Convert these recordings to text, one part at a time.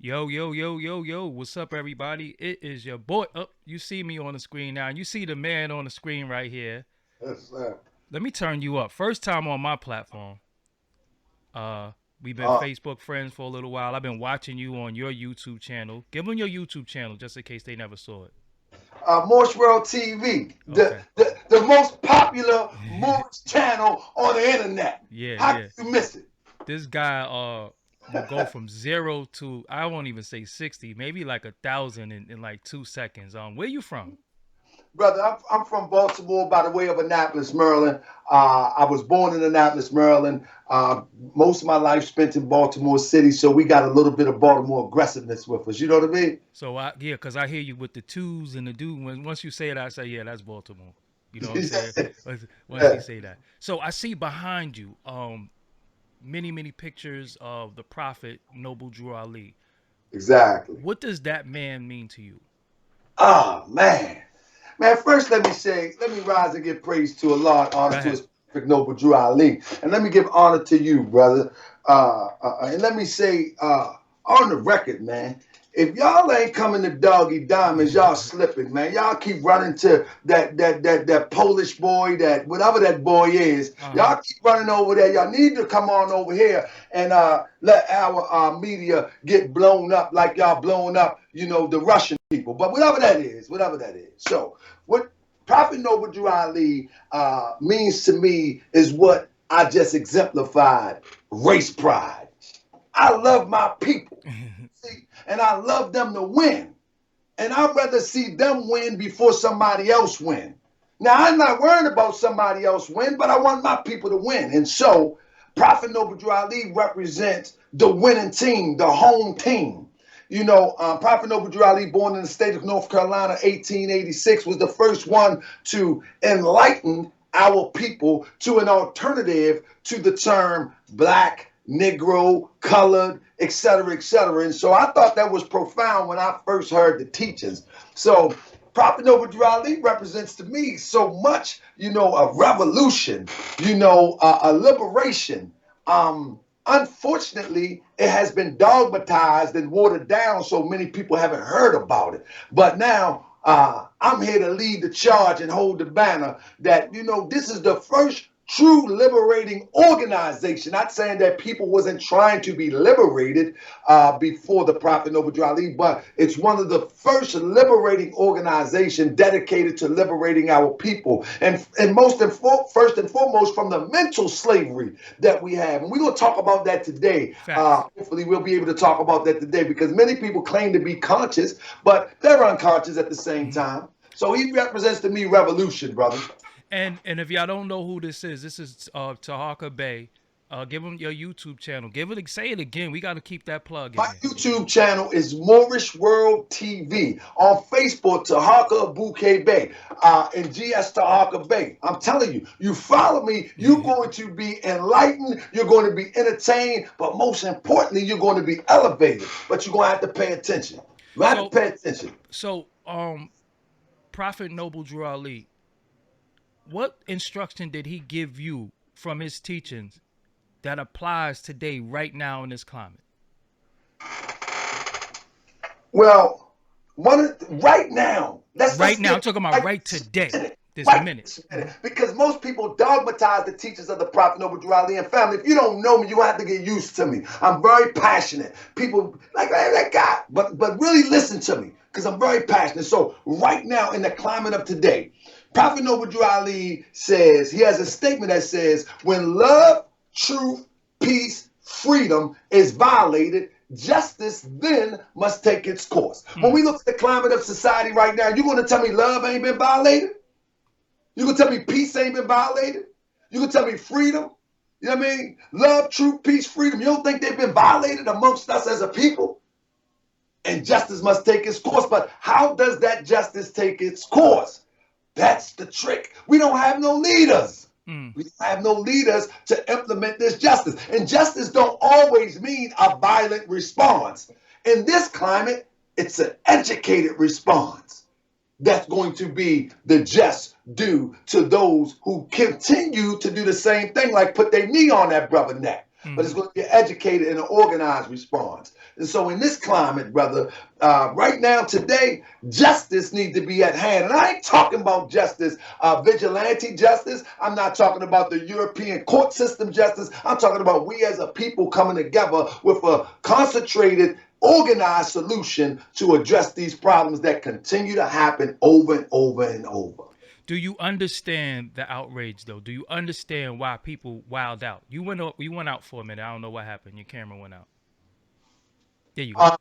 Yo, yo, yo, yo, yo. What's up, everybody? It is your boy. Oh, you see me on the screen now. You see the man on the screen right here. Yes, sir. Let me turn you up. First time on my platform. Uh, we've been Uh, Facebook friends for a little while. I've been watching you on your YouTube channel. Give them your YouTube channel just in case they never saw it. Moorish World TV, the, Okay. the the most popular Moorish channel on the internet. Yeah, How yeah. can you miss it? This guy will go from zero to I won't even say 60, maybe like 1,000 in like 2 seconds. Where you from? Brother, I'm from Baltimore by the way of Annapolis, Maryland. I was born in Annapolis, Maryland. Most of my life spent in Baltimore City, so we got a little bit of Baltimore aggressiveness with us. You know what I mean? So yeah, cause I hear you with the twos and the do. Once you say it, I say yeah, that's Baltimore. You know what I'm saying? Once you Yeah, say that, so I see behind you, many pictures of the Prophet Noble Drew Ali. exactly. What does that man mean to you? Oh man. Man, first let me rise and give praise to Allah, Go honor to ahead. his perfect noble Drew Ali. And let me give honor to you, brother. And let me say, on the record, man, if y'all ain't coming to Doggy Diamonds, y'all slipping, man. Y'all keep running to that Polish boy, that whatever that boy is. Uh huh. Y'all keep running over there. Y'all need to come on over here and let our media get blown up like y'all blowing up, the Russian people. But whatever that is, whatever that is. So what Prophet Noble Drew Ali means to me is what I just exemplified: race pride. I love my people, see, and I love them to win. And I'd rather see them win before somebody else win. Now, I'm not worried about somebody else win, but I want my people to win. And so, Prophet Noble Drew Ali represents the winning team, the home team. Prophet Noble Drew Ali, born in the state of North Carolina, 1886, was the first one to enlighten our people to an alternative to the term black, Negro, colored, etc., etc. And so I thought that was profound when I first heard the teachings. So Prophet Noble Drew Ali represents to me so much, a revolution, a liberation. Unfortunately, it has been dogmatized and watered down, so many people haven't heard about it. But now I'm here to lead the charge and hold the banner that, this is the first true liberating organization. Not saying that people wasn't trying to be liberated before the Prophet Noble Drew Ali, but it's one of the first liberating organization dedicated to liberating our people, and first and foremost from the mental slavery that we have. And we're going to talk about that today. Facts. Hopefully, we'll be able to talk about that today because many people claim to be conscious, but they're unconscious at the same Mhm. time. So he represents to me revolution, brother. And if y'all don't know who this is Taharka Bey. Give him your YouTube channel. Say it again. We got to keep that plug My in there. YouTube channel is Moorish World TV. On Facebook, Taharka Bey, and GS Taharka Bey. I'm telling you, you follow me, you're going to be enlightened, you're going to be entertained, but most importantly, you're going to be elevated. But you're going to have to pay attention. You're going to have so to pay attention. so Prophet Noble Drew Ali, what instruction did he give you from his teachings that applies today, right now in this climate? Well, right now, let's Right now, get I'm talking about right right this today, minute. this Right minute. this minute. Because most people dogmatize the teachings of the Prophet Noble Drew Ali and family. If you don't know me, you're gonna have to get used to me. I'm very passionate. People like that guy, but really listen to me because I'm very passionate. So right now, in the climate of today, Prophet Noble Drew Ali says he has a statement that says, "When love, truth, peace, freedom is violated, justice then must take its course." When Mm. we look at the climate of society right now, you gonna tell me love ain't been violated? You gonna tell me peace ain't been violated? You gonna tell me freedom? You know what I mean? Love, truth, peace, freedom. You don't think they've been violated amongst us as a people? And justice must take its course. But how does that justice take its course? That's the trick. We don't have no leaders. Mm. We don't have no leaders to implement this justice. And justice don't always mean a violent response. In this climate, it's an educated response that's going to be the just due to those who continue to do the same thing, like put their knee on that brother neck. but it's going to be an educated and an organized response. And so in this climate, brother, right now, today, justice needs to be at hand. And I ain't talking about justice, vigilante justice. I'm not talking about the European court system justice. I'm talking about we as a people coming together with a concentrated, organized solution to address these problems that continue to happen over and over and over. Do you understand the outrage, though? Do you understand why people wild out? You went out for a minute. I don't know what happened. Your camera went out. There you go.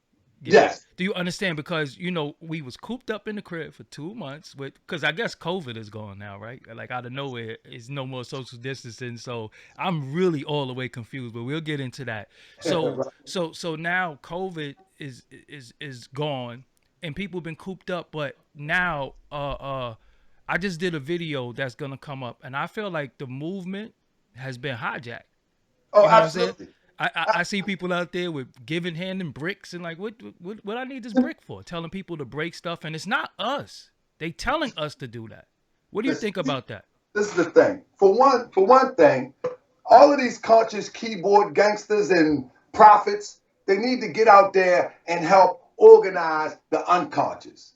Yes. Do you understand? Because, you know, we was cooped up in the crib for 2 months because I guess COVID is gone now, right? Like out of nowhere, it's no more social distancing. So I'm really all the way confused, but we'll get into that. So so now COVID is gone and people have been cooped up, but now I just did a video that's gonna come up, and I feel like the movement has been hijacked. Oh, you know absolutely. I see people out there with giving hand and bricks and like, what I need this brick for? Telling people to break stuff, and it's not us. They telling us to do that. What do you think about that? This is the thing. For one thing, all of these conscious keyboard gangsters and prophets, they need to get out there and help organize the unconscious.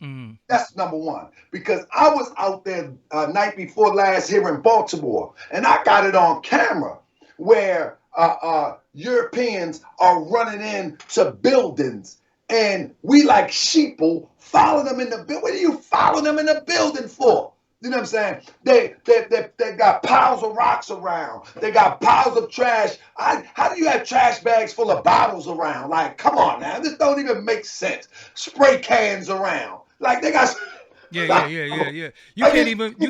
That's number one. Because I was out there night before last here in Baltimore, and I got it on camera where Europeans are running into buildings, and we like sheeple follow them in the building. What are you following them in the building for? You know what I'm saying? They got piles of rocks around. They got piles of trash. How do you have trash bags full of bottles around? Like, come on now, this don't even make sense. Spray cans around. Like they got. Yeah. You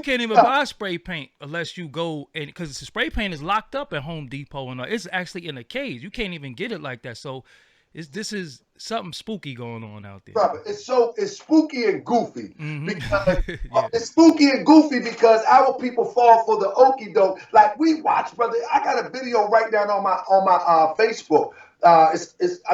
can't even buy spray paint unless you go and because the spray paint is locked up at Home Depot and it's actually in a cage. You can't even get it like that. So this is something spooky going on out there. Brother, it's spooky and goofy because it's spooky and goofy because our people fall for the okie doke. Like we watch, brother. I got a video right down on my Facebook. I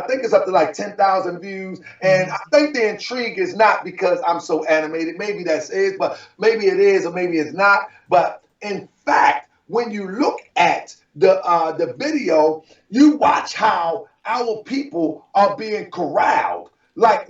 think it's up to like 10,000 views, and I think the intrigue is not because I'm so animated. Maybe that's it, but maybe it is, or maybe it's not. But in fact, when you look at the video, you watch how our people are being corralled like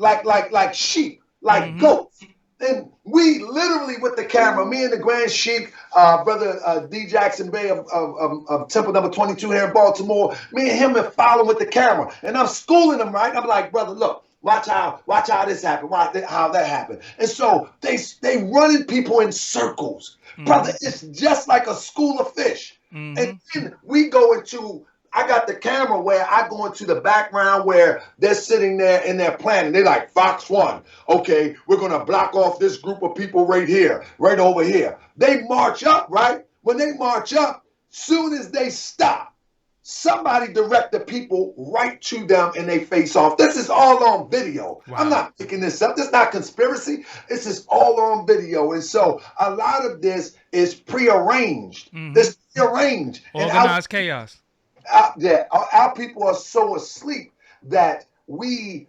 sheep, like goats. And we literally with the camera, me and the Grand Sheik, brother D. Jackson Bey of Temple Number 22 here in Baltimore, me and him are following with the camera. And I'm schooling him, right? I'm like, brother, look, watch how this happened, how that happened. And so they running people in circles. Brother, it's just like a school of fish. And then we go into, I got the camera where I go into the background where they're sitting there and they're planning. They're like, Fox 1, okay, we're going to block off this group of people right here, right over here. They march up, right? When they march up, soon as they stop, somebody direct the people right to them and they face off. This is all on video. Wow. I'm not picking this up. This is not conspiracy. This is all on video. And so a lot of this is prearranged. It's prearranged. Organized chaos. Our people are so asleep that we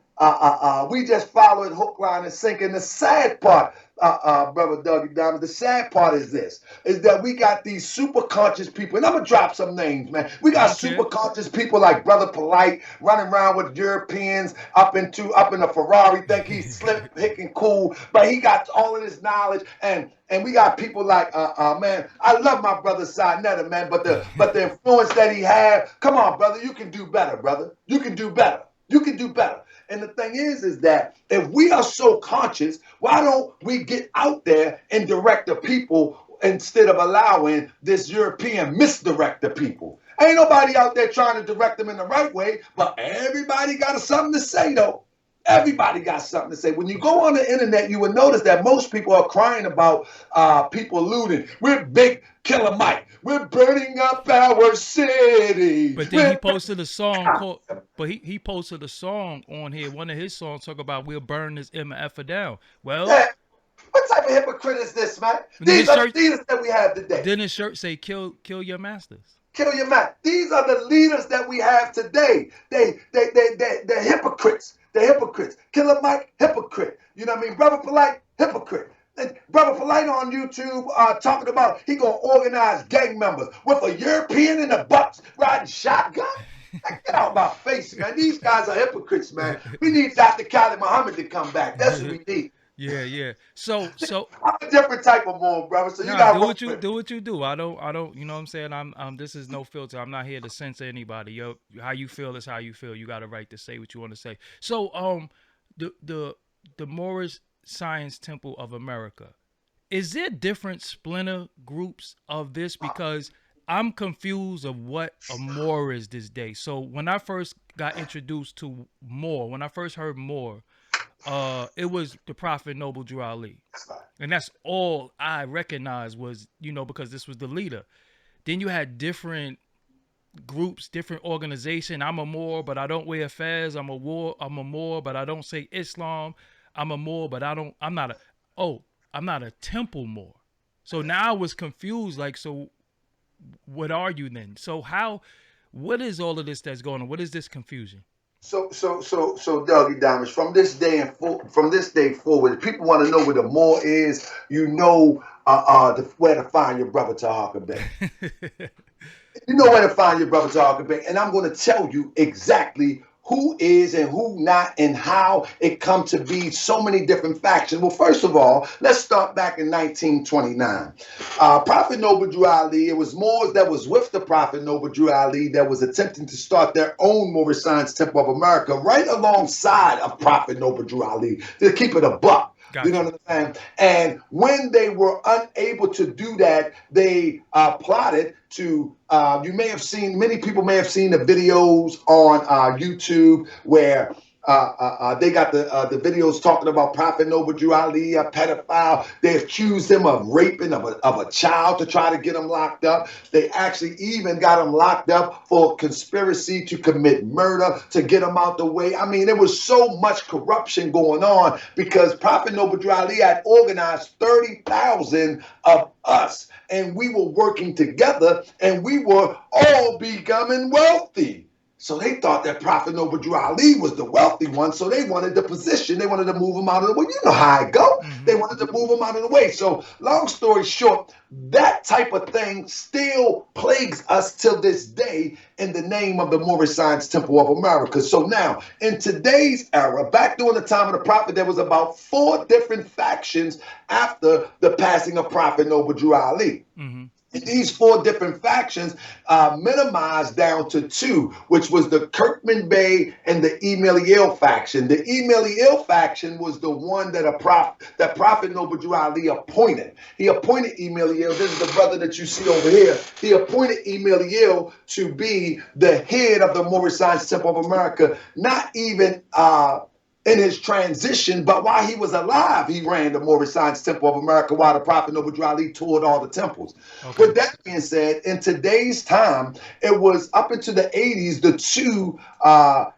just follow it hook, line, and sinker. And the sad part, brother Doggie Diamonds, the sad part is that we got these super conscious people, and I'm gonna drop some names, man. We got super conscious people like Brother Polite running around with Europeans up in a Ferrari, think he's slick, hick, and cool, but he got all of this knowledge and we got people like, man, I love my brother Sinetta, man, but the influence that he had, come on, brother, you can do better, brother. You can do better. You can do better. And the thing is that if we are so conscious, why don't we get out there and direct the people instead of allowing this European misdirect the people? Ain't nobody out there trying to direct them in the right way, but everybody got something to say, though. Everybody got something to say. When you go on the internet, you will notice that most people are crying about people looting. We're big Killer Mike. We're burning up our city. But then he posted a song called. But he posted a song on here. One of his songs talk about we'll burn this MFer down. Well, yeah. What type of hypocrite is this, man? These are the leaders that we have today. Didn't his shirt say kill your masters? Kill your man. These are the leaders that we have today. They're hypocrites. They're hypocrites. Killer Mike, hypocrite. You know what I mean? Brother Polite, hypocrite. And Brother Polite on YouTube talking about he gonna organize gang members with a European in the butts riding shotgun. Get out my face, man. These guys are hypocrites, man. We need Dr. Khalid Muhammad to come back. That's what we need. Yeah, yeah. So I'm a different type of Moor, brother. So you nah, gotta do work what you with do me. what you do. I don't you know what I'm saying? This is no filter. I'm not here to censor anybody. Yo, how you feel is how you feel. You got a right to say what you want to say. So the the the Moorish Science Temple of America, is there different splinter groups of this? Because I'm confused of what a Moor is this day. So when I first got introduced to Moor, when I first heard Moor, it was the Prophet Noble Drew Ali. And that's all I recognized was, because this was the leader. Then you had different groups, different organization. I'm a Moor, but I don't wear fez. I'm a Moor, but I don't say Islam. I'm a Moor, but I'm not a temple Moor. So now I was confused, like, so what are you then? So what is all of this that's going on? What is this confusion? So, Doggie Diamonds. From this day forward, if people want to know where the Moor is, where to find your brother Taharka Bey. You know where to find your brother Taharka Bey, and I'm going to tell you exactly who is and who not, and how it come to be so many different factions. Well, first of all, let's start back in 1929. Prophet Noble Drew Ali, it was Moors that was with the Prophet Noble Drew Ali that was attempting to start their own Moorish Science Temple of America right alongside of Prophet Noble Drew Ali, to keep it a buck. Gotcha. You know what I'm saying? And when they were unable to do that, they plotted to, many people may have seen the videos on YouTube where they got the videos talking about Prophet Noble Drew Ali, a pedophile. They accused him of raping of a child to try to get him locked up. They actually even got him locked up for conspiracy to commit murder to get him out the way. I mean, there was so much corruption going on because Prophet Noble Drew Ali had organized 30,000 of us, and we were working together, and we were all becoming wealthy. So they thought that Prophet Noble Drew Ali was the wealthy one, so they wanted the position. They wanted to move him out of the way. You know how it go. Mm-hmm. They wanted to move him out of the way. So long story short, that type of thing still plagues us till this day in the name of the Moorish Science Temple of America. So now, in today's era, back during the time of the Prophet, there was about 4 different factions after the passing of Prophet Noble Drew Ali. Mm-hmm. And these 4 different factions minimized down to 2, which was the Kirkman Bey and the Emeliel faction. The Emeliel faction was the one that Prophet Noble Drew Ali appointed. He appointed Emeliel. This is the brother that you see over here. He appointed Emeliel to be the head of the Moorish Science Temple of America, not even in his transition, but while he was alive, he ran the Moorish Science Temple of America while the Prophet Noble Drew Ali toured all the temples. Okay. With that being said, in today's time, it was up into the 80s, the 2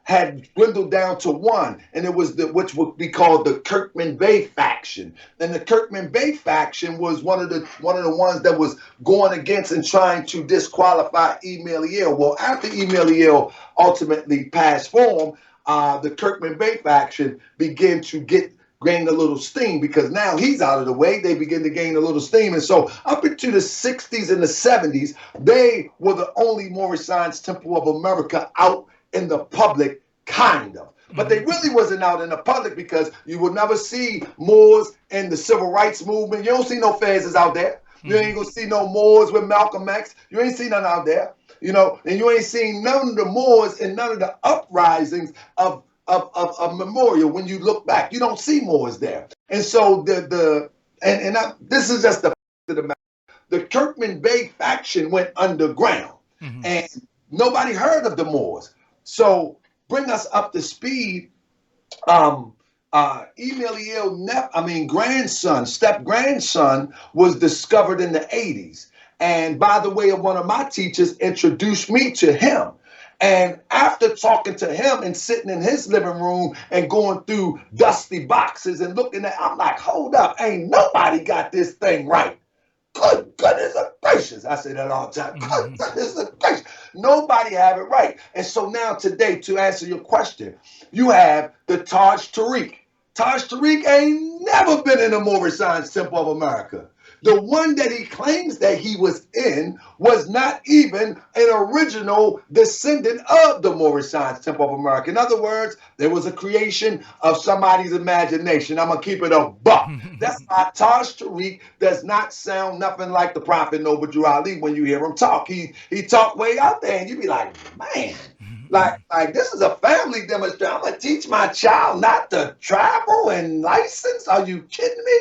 had dwindled down to 1, and it was which would be called the Kirkman Bey faction. And the Kirkman Bey faction was one of the ones that was going against and trying to disqualify Emeliel. Well, after Emeliel ultimately passed form, the Kirkman Bey faction began to gain a little steam because now he's out of the way. They begin to gain a little steam. And so up into the 60s and the 70s, they were the only Moorish Science Temple of America out in the public, kind of. But they really wasn't out in the public because you would never see Moors in the civil rights movement. You don't see no Fezes out there. You ain't gonna see no Moors with Malcolm X. You ain't see none out there. And you ain't seen none of the Moors and none of the uprisings of Memorial. When you look back, you don't see Moors there. And so this is just the matter. The Kirkman Bey faction went underground, and nobody heard of the Moors. So bring us up to speed. Emeliel step-grandson was discovered in the 80s. And by the way of one of my teachers introduced me to him. And after talking to him and sitting in his living room and going through dusty boxes and looking at, I'm like, hold up, ain't nobody got this thing right. Good goodness gracious. I say that all the time. Good goodness gracious. Nobody have it right. And so now today, to answer your question, you have the Taj Tariq. Taj Tariq ain't never been in the Moorish Science Temple of America. The one that he claims that he was in was not even an original descendant of the Moorish Science Temple of America. In other words, there was a creation of somebody's imagination. I'm going to keep it a buck. That's why Taj Tariq does not sound nothing like the Prophet Noble Drew Ali when you hear him talk. He talk way out there, and you be like, man, like this is a family demonstration. I'm going to teach my child not to travel and license. Are you kidding me?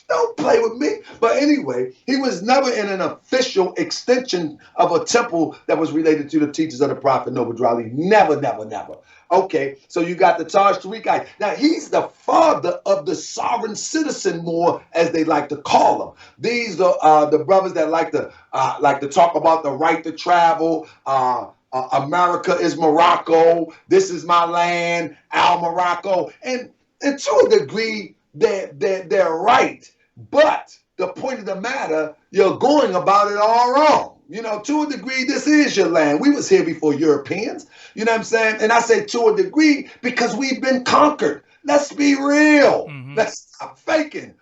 Don't play with me. But anyway, he was never in an official extension of a temple that was related to the teachers of the Prophet Noble Drew Ali. Never, never, never. Okay, so you got the Taj Tariq guy. Now, he's the father of the sovereign citizen Moor, as they like to call him. These are the brothers that like to talk about the right to travel. America is Morocco. This is my land, Al Morocco. And to a degree, they're right. But the point of the matter, you're going about it all wrong. You know, to a degree, this is your land. We was here before Europeans. You know what I'm saying? And I say to a degree because we've been conquered. Let's be real. Let's stop faking.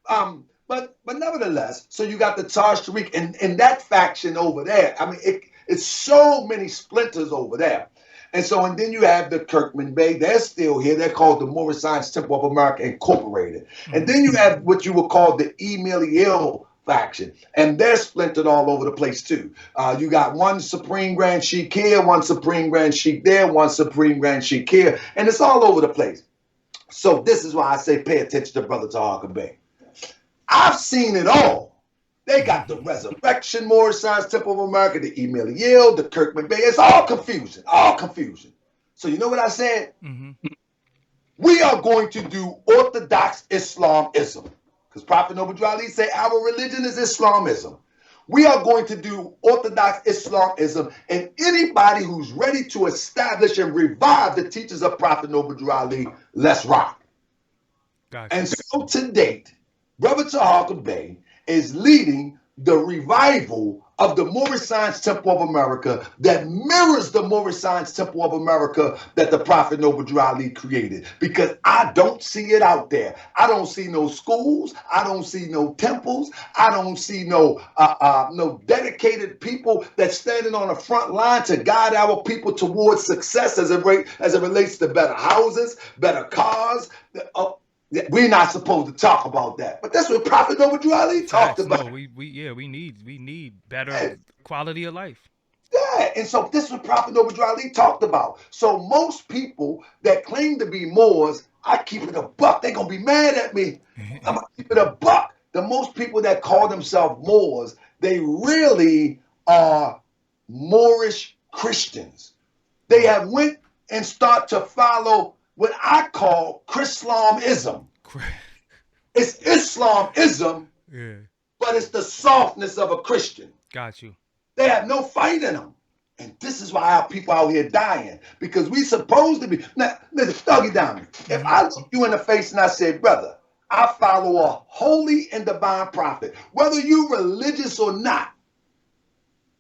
But nevertheless, so you got the Taj Tariq and that faction over there. I mean, it's so many splinters over there. And then you have the Kirkman Bey. They're still here. They're called the Moorish Science Temple of America Incorporated. And then you have what you would call the Emiliel faction. And they're splintered all over the place too. You got one Supreme Grand Sheikh here, one Supreme Grand Sheikh there, one Supreme Grand Sheikh here. And it's all over the place. So this is why I say pay attention to Brother Taharka Bey. I've seen it all. They got the Resurrection Moorish Science Temple of America, the Emiliel, the Kirkman Bey. It's all confusion, all confusion. So you know what I said? We are going to do Orthodox Islamism. Because Prophet Noble Drew Ali said our religion is Islamism. We are going to do Orthodox Islamism, and anybody who's ready to establish and revive the teachings of Prophet Noble Drew Ali, let's rock. Gotcha. And so to date, Brother Taharka Bey is leading the revival of the Moorish Science Temple of America that mirrors the Moorish Science Temple of America that the Prophet Noble Drew Ali created. Because I don't see it out there. I don't see no schools. I don't see no temples. I don't see no dedicated people that's standing on the front line to guide our people towards success as it relates to better houses, better cars. We're not supposed to talk about that, but that's what Prophet Noble Drew Ali talked about. No, we need better quality of life. Yeah, and so this is what Prophet Noble Drew Ali talked about. So most people that claim to be Moors, I keep it a buck. They're gonna be mad at me. I'm gonna keep it a buck. The most people that call themselves Moors, they really are Moorish Christians. They have went and start to follow what I call Chrislamism. It's Islamism, but it's the softness of a Christian. Got you. They have no fight in them. And this is why our people out here dying. Because we supposed to be. Now, listen, Doggie Diamonds, if I look you in the face and I say, brother, I follow a holy and divine prophet, whether you religious or not,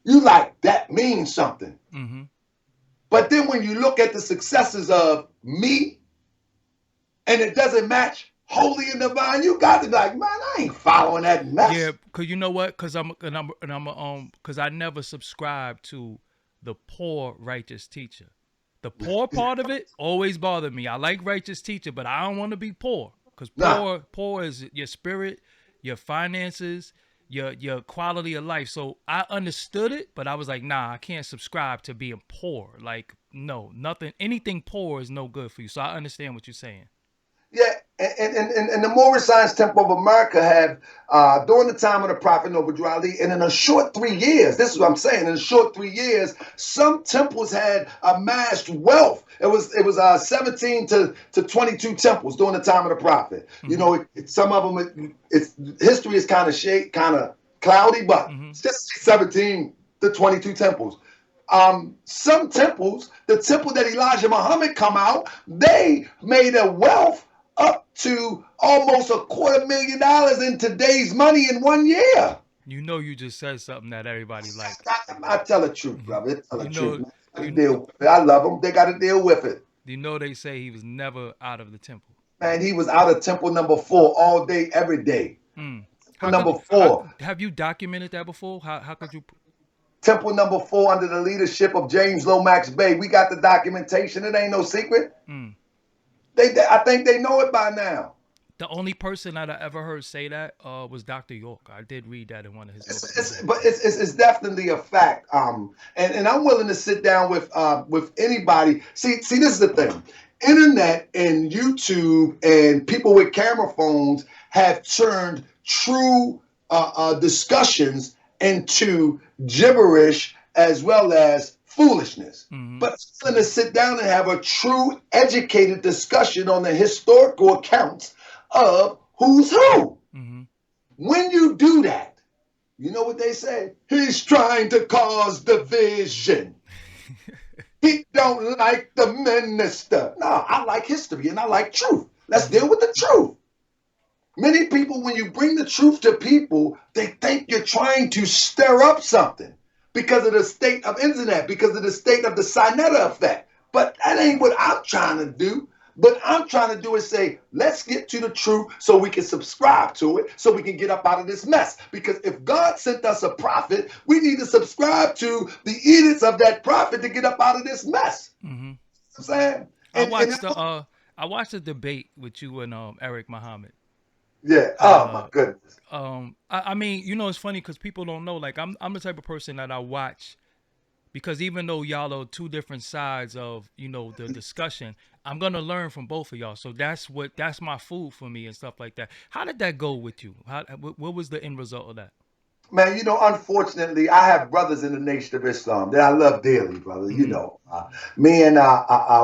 you like, that means something. But then when you look at the successes of me, and it doesn't match holy and divine, you got to be like, man, I ain't following that mess. Yeah, cause you know what? Cause cause I never subscribed to the poor righteous teacher. The poor part of it always bothered me. I like righteous teacher, but I don't want to be poor. Cause poor is your spirit, your finances, your quality of life. So I understood it, but I was like, nah, I can't subscribe to being poor. Like, no, anything poor is no good for you. So I understand what you're saying. Yeah, and the Moorish Science Temple of America have, during the time of the Prophet Noble Drew Ali, and in a short 3 years, this is what I'm saying, in a short 3 years, some temples had amassed wealth. It was 17 to 22 temples during the time of the Prophet. You know, some of them, history is kind of cloudy, but it's just 17 to 22 temples. Some temples, the temple that Elijah Muhammad come out, they made a wealth up to almost $250,000 in today's money in 1 year. You know, you just said something that everybody likes. I tell the truth, brother. I tell the truth. I love them. They got to deal with it. You know, they say he was never out of the temple. Man, he was out of temple number 4 all day, every day. How number could 4. have you documented that before? How could you? Temple number 4 under the leadership of James Lomax Bey. We got the documentation. It ain't no secret. I think they know it by now. The only person that I ever heard say that was Dr. York. I did read that in one of his books. But it's definitely a fact. And I'm willing to sit down with anybody. See, this is the thing. Internet and YouTube and people with camera phones have turned true discussions into gibberish as well as foolishness. But I'm going to sit down and have a true educated discussion on the historical accounts of who's who. When you do that, you know what they say? He's trying to cause division. He don't like the minister. No, I like history and I like truth. Let's deal with the truth. Many people, when you bring the truth to people, they think you're trying to stir up something because of the state of internet, because of the state of the Sinetta effect. But that ain't what I'm trying to do. But I'm trying to do is say, let's get to the truth so we can subscribe to it, so we can get up out of this mess. Because if God sent us a prophet, we need to subscribe to the edicts of that prophet to get up out of this mess. You know what I'm saying? I watched the debate with you and Eric Muhammad. Yeah. Oh my goodness. I mean, you know, it's funny because people don't know. Like, I'm the type of person that I watch because even though y'all are two different sides of, you know, the discussion, I'm gonna learn from both of y'all. So that's my food for me and stuff like that. How did that go with you? What was the end result of that? Man, you know, unfortunately, I have brothers in the Nation of Islam that I love dearly, brother. You know, me and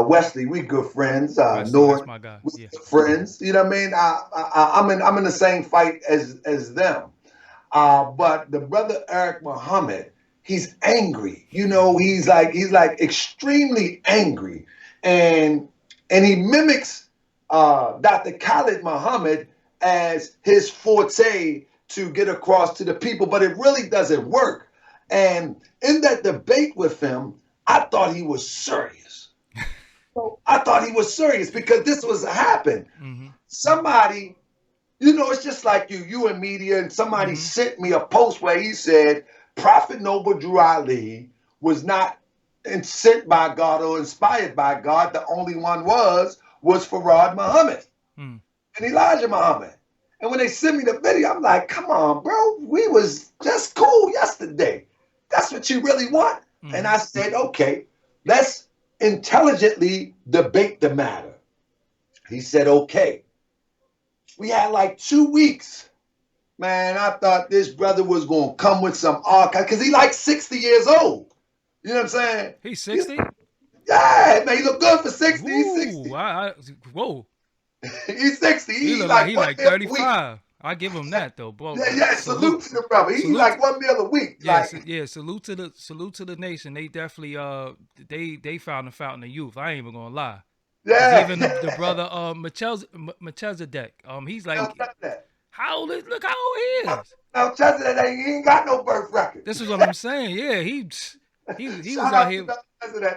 Wesley, we good friends. North, my guy. we friends. You know what I mean? I'm in the same fight as them. But the brother Eric Muhammad, he's angry. You know, he's like extremely angry, and he mimics Dr. Khalid Muhammad as his forte to get across to the people, but it really doesn't work. And in that debate with him, I thought he was serious. I thought he was serious because this was happened. Somebody, you know, it's just like you in media, and somebody sent me a post where he said Prophet Noble Drew Ali was not sent by God or inspired by God. The only one was Farad Muhammad and Elijah Muhammad. And when they sent me the video, I'm like, come on, bro. We was just cool yesterday. That's what you really want? And I said, okay, let's intelligently debate the matter. He said, okay. We had like 2 weeks. Man, I thought this brother was going to come with some archive because he like 60 years old. You know what I'm saying? He's 60? Yeah, man, he look good for 60. Ooh, He's 60. Whoa. He's 60. He look like 35. I give him that though, bro. Yeah. Salute to the brother. He's like 1 meal a week. Yeah, Salute to the nation. They definitely they found the fountain of youth. I ain't even gonna lie. Yeah. Even the brother Melchizedek. He's like, how old is? Look how old he is. Melchizedek ain't got no birth record. This is what I'm saying. Yeah, he was out here.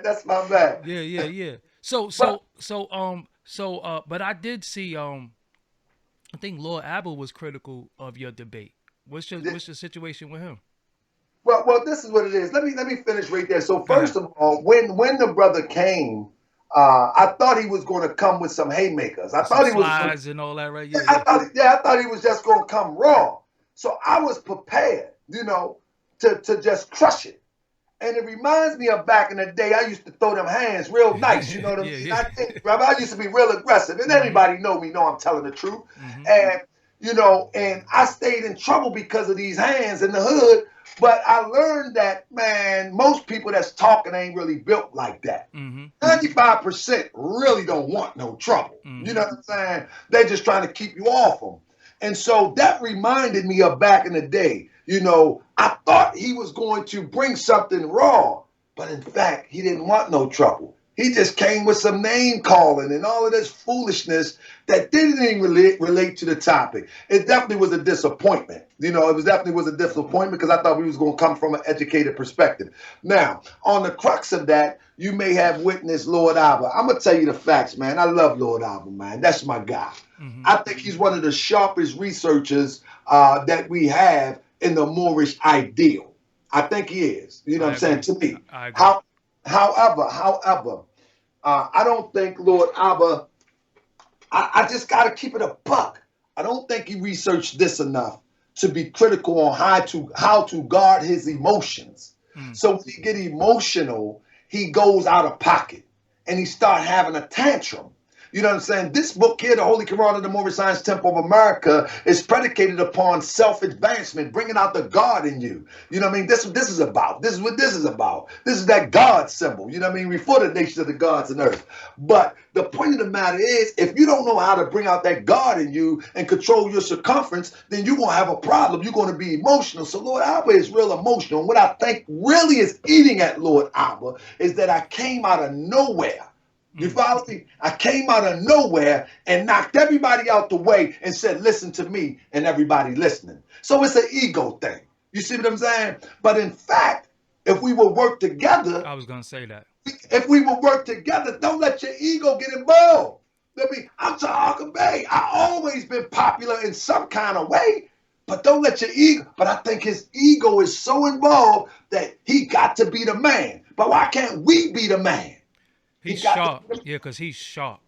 That's my man. Yeah. So, but I did see I think Lord Abel was critical of your debate. What's your situation with him? Well, this is what it is. Let me finish right there. So first of all, when the brother came, I thought he was going to come with some haymakers. I thought he was flies and all that, right? Yeah. I thought he was just going to come raw. So I was prepared, you know, to just crush it. And it reminds me of back in the day, I used to throw them hands real nice, you know what I mean? I used to be real aggressive, and anybody know me know I'm telling the truth. And, you know, and I stayed in trouble because of these hands in the hood, but I learned that, man, most people that's talking ain't really built like that. 95% really don't want no trouble. You know what I'm saying? They're just trying to keep you off them. And so that reminded me of back in the day. You know, I thought he was going to bring something raw, but in fact, he didn't want no trouble. He just came with some name calling and all of this foolishness that didn't even relate to the topic. It definitely was a disappointment. You know, it definitely was a disappointment because I thought we was going to come from an educated perspective. Now, on the crux of that, you may have witnessed Lord Abba. I'm going to tell you the facts, man. I love Lord Abba, man. That's my guy. I think he's one of the sharpest researchers that we have in the Moorish ideal. I think he is. You know what I'm saying? To me. I agree. However, I don't think Lord Abba, I just got to keep it a buck. I don't think he researched this enough to be critical on how to guard his emotions. So when he get emotional, he goes out of pocket and he start having a tantrum. You know what I'm saying? This book here, the Holy Quran of the Moorish Science Temple of America, is predicated upon self-advancement, bringing out the God in you. You know what I mean? This is what this is about. This is what this is about. This is that God symbol. You know what I mean? We for the nation of the gods and earth. But the point of the matter is, if you don't know how to bring out that God in you and control your circumference, then you're going to have a problem. You're going to be emotional. So Lord Abba is real emotional. And what I think really is eating at Lord Abba is that I came out of nowhere. You follow me? I came out of nowhere and knocked everybody out the way and said, listen to me, and everybody listening. So it's an ego thing. You see what I'm saying? But in fact, if we will work together. I was going to say that. If we will work together, don't let your ego get involved. I'm Taharka Bey. I always been popular in some kind of way, but don't let your ego. But I think his ego is so involved that he got to be the man. But why can't we be the man? He's sharp. Yeah, because he's sharp.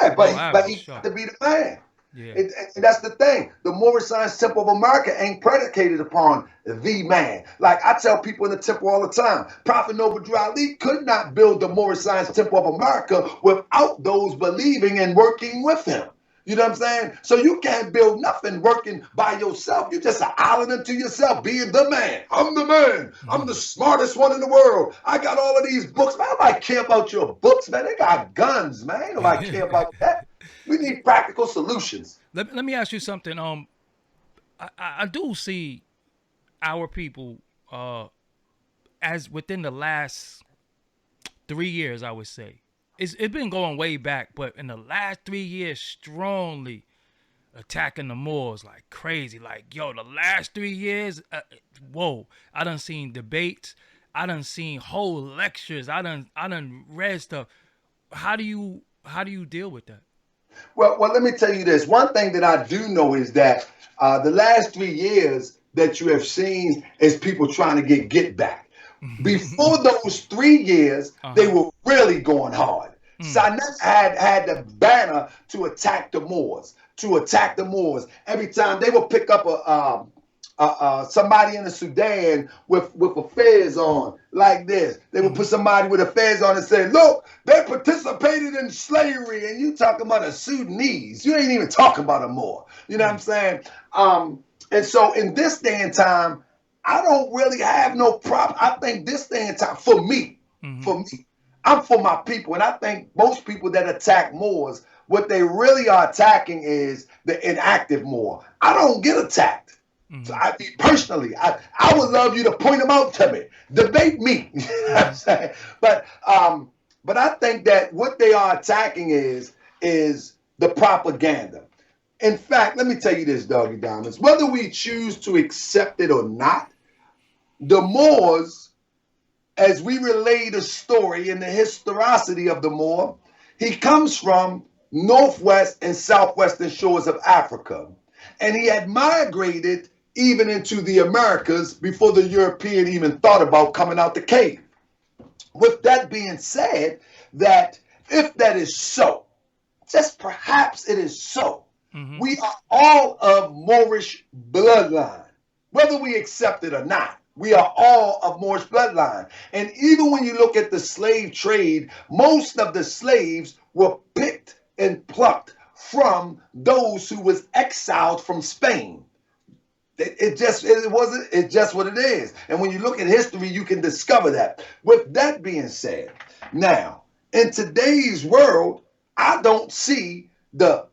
Yeah, but he got to be the man. Yeah. And that's the thing. The Moorish Science Temple of America ain't predicated upon the man. Like I tell people in the temple all the time, Prophet Noble Drew Ali could not build the Moorish Science Temple of America without those believing and working with him. You know what I'm saying? So you can't build nothing working by yourself. You're just an island unto yourself, being the man. I'm the man. I'm the smartest one in the world. I got all of these books. Man, nobody care about your books, man. They got guns, man. Nobody care about that. We need practical solutions. Let me ask you something. I do see our people as within the last 3 years, I would say. It's been going way back, but in the last 3 years, strongly attacking the Moors like crazy. Like, yo, the last 3 years, whoa! I done seen debates. I done seen whole lectures. I done read stuff. How do you deal with that? Well, let me tell you this. One thing that I do know is that the last 3 years that you have seen is people trying to get back. Before those 3 years, they were really going hard. Sanet had the banner to attack the Moors, Every time they would pick up somebody in the Sudan with a fez on like this. They would put somebody with a fez on and say, look, they participated in slavery. And you talking about a Sudanese. You ain't even talking about a Moor. You know what I'm saying? And so in this day and time, I don't really have no problem. I think this day and time, for me, I'm for my people. And I think most people that attack Moors, what they really are attacking is the inactive Moor. I don't get attacked. So I personally, I would love you to point them out to me. Debate me. You know what I'm saying? But I think that what they are attacking is the propaganda. In fact, let me tell you this, Doggie Diamonds. Whether we choose to accept it or not, the Moors, as we relay the story and the historicity of the Moor, he comes from northwest and southwestern shores of Africa. And he had migrated even into the Americas before the European even thought about coming out the cave. With that being said, that if that is so, just perhaps it is so, we are all of Moorish bloodline, whether we accept it or not. We are all of Moorish bloodline. And even when you look at the slave trade, most of the slaves were picked and plucked from those who was exiled from Spain. It's just what it is. And when you look at history, you can discover that. With that being said, now, in today's world, I don't see the